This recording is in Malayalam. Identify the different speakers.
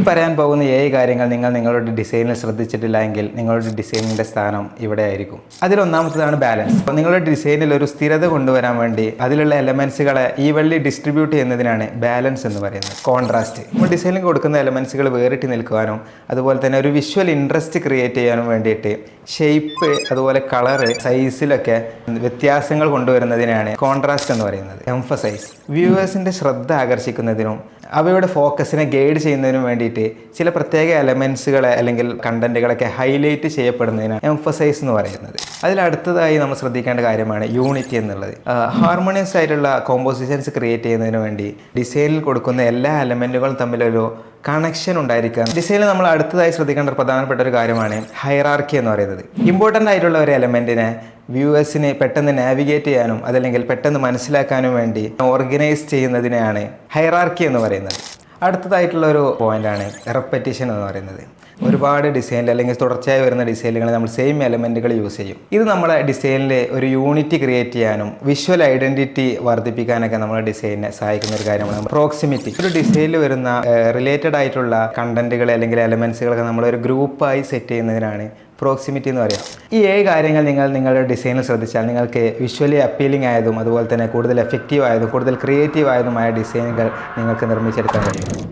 Speaker 1: പറയാൻ പോകുന്ന 7 കാര്യങ്ങൾ നിങ്ങൾ നിങ്ങളുടെ ഡിസൈനിൽ ശ്രദ്ധിച്ചിട്ടില്ല എങ്കിൽ നിങ്ങളുടെ ഡിസൈനിൻ്റെ സ്ഥാനം ഇവിടെ ആയിരിക്കും. അതിലൊന്നാമത്തതാണ് ബാലൻസ്. അപ്പോൾ നിങ്ങളുടെ ഡിസൈനിൽ ഒരു സ്ഥിരത കൊണ്ടുവരാൻ വേണ്ടി അതിലുള്ള എലമെൻസുകളെ ഈവൻലി ഡിസ്ട്രിബ്യൂട്ട് ചെയ്യുന്നതിനാണ് ബാലൻസ് എന്ന് പറയുന്നത്. കോൺട്രാസ്റ്റ്, നമ്മൾ ഡിസൈനിൽ കൊടുക്കുന്ന എലമെൻസുകൾ വേറിട്ട് നിൽക്കുവാനും അതുപോലെ തന്നെ ഒരു വിഷ്വൽ ഇൻട്രസ്റ്റ് ക്രിയേറ്റ് ചെയ്യാനും വേണ്ടിയിട്ട് ഷേപ്പ് അതുപോലെ കളറ് സൈസിലൊക്കെ വ്യത്യാസങ്ങൾ കൊണ്ടുവരുന്നതിനാണ് കോൺട്രാസ്റ്റ് എന്ന് പറയുന്നത്. എംഫസൈസ്, വ്യൂവേഴ്സിൻ്റെ ശ്രദ്ധ ആകർഷിക്കുന്നതിനും അവയുടെ ഫോക്കസിനെ ഗൈഡ് ചെയ്യുന്നതിനും വേണ്ടിയിട്ട് ചില പ്രത്യേക എലമെൻസുകളെ അല്ലെങ്കിൽ കണ്ടന്റുകളൊക്കെ ഹൈലൈറ്റ് ചെയ്യപ്പെടുന്നതിനാണ് എംഫസൈസ് എന്ന് പറയുന്നത്. അതിലടുത്തതായി നമ്മൾ ശ്രദ്ധിക്കേണ്ട കാര്യമാണ് യൂണിറ്റി എന്നുള്ളത്. ഹാർമോണിയസ് ആയിട്ടുള്ള കോമ്പോസിഷൻസ് ക്രിയേറ്റ് ചെയ്യുന്നതിന് വേണ്ടി ഡിസൈനിൽ കൊടുക്കുന്ന എല്ലാ എലമെൻറ്റുകളും തമ്മിലൊരു കണക്ഷൻ ഉണ്ടായിരിക്കുക. ഡിസൈനിൽ നമ്മൾ അടുത്തതായി ശ്രദ്ധിക്കേണ്ട ഒരു പ്രധാനപ്പെട്ട ഒരു കാര്യമാണ് ഹൈറാർക്കി എന്ന് പറയുന്നത്. ഇമ്പോർട്ടൻ്റ് ആയിട്ടുള്ള ഒരു എലമെൻറ്റിനെ വ്യൂവേഴ്സിനെ പെട്ടെന്ന് നാവിഗേറ്റ് ചെയ്യാനും അതല്ലെങ്കിൽ പെട്ടെന്ന് മനസ്സിലാക്കാനും വേണ്ടി ഓർഗനൈസ് ചെയ്യുന്നതിനെയാണ് ഹൈറാർക്കി എന്ന് പറയുന്നത്. അടുത്തതായിട്ടുള്ള ഒരു പോയിൻ്റാണ് റെപ്പറ്റീഷൻ എന്ന് പറയുന്നത്. ഒരുപാട് ഡിസൈനിൽ അല്ലെങ്കിൽ തുടർച്ചയായി വരുന്ന ഡിസൈനുകൾ നമ്മൾ സെയിം എലമെൻറ്റുകൾ യൂസ് ചെയ്യും. ഇത് നമ്മളെ ഡിസൈനിൽ ഒരു യൂണിറ്റി ക്രിയേറ്റ് ചെയ്യാനും വിഷ്വൽ ഐഡൻറ്റിറ്റി വർദ്ധിപ്പിക്കാനൊക്കെ നമ്മളെ ഡിസൈനിനെ സഹായിക്കുന്ന ഒരു കാര്യമാണ് പ്രോക്സിമിറ്റി. ഒരു ഡിസൈനിൽ വരുന്ന റിലേറ്റഡ് ആയിട്ടുള്ള കണ്ടന്റുകൾ അല്ലെങ്കിൽ എലമെൻസുകളൊക്കെ നമ്മളൊരു ഗ്രൂപ്പായി സെറ്റ് ചെയ്യുന്നതിനാണ് പ്രോക്സിമിറ്റി എന്ന് പറയാം. ഈ 7 കാര്യങ്ങൾ നിങ്ങൾ നിങ്ങളുടെ ഡിസൈനിൽ ശ്രദ്ധിച്ചാൽ നിങ്ങൾക്ക് വിഷ്വലി അപ്പീലിംഗ് ആയതും അതുപോലെ തന്നെ കൂടുതൽ എഫക്റ്റീവ് ആയതും കൂടുതൽ ക്രിയേറ്റീവ് ആയതുമായ ഡിസൈനുകൾ നിങ്ങൾക്ക് നിർമ്മിച്ചെടുക്കാൻ കഴിയും.